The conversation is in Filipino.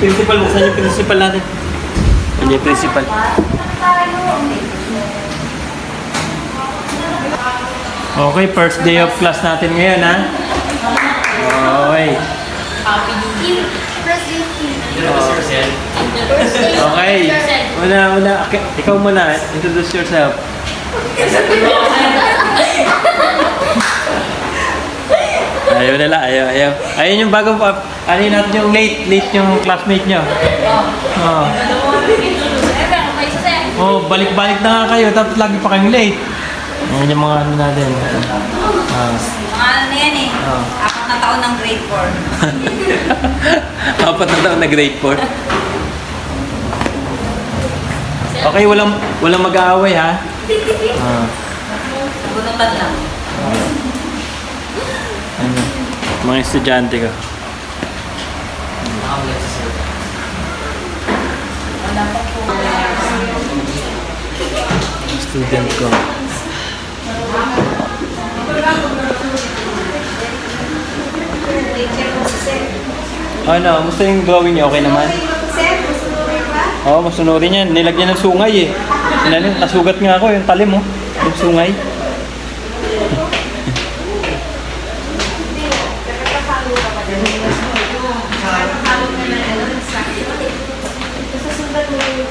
Principal, buksan yung principal natin. Hindi yung principal. Okay, first day of class natin ngayon, ha? Okay. Okay. Una. Ikaw muna. Introduce yourself. Ayaw nila, ayaw. Ayun yung bagong pa. Ano yun natin yung late yung classmate nyo. Balik-balik na nga kayo, tapos lagi pa kayong late. Ayun yung mga ano natin. Mga ano na yan eh. Apat na taon ng grade 4. Apat na taon na grade 4. Okay, walang mag-aaway, ha? Gunutan lang. Ano? Mga estudyante ko. Student ko. Ano, gusto yung drawing niya? Okay naman? Oo, masunurin yan. Nilagyan ng sungay eh. Nasugat nga ako yung talim oh. Yung sungay. Susundan mo yung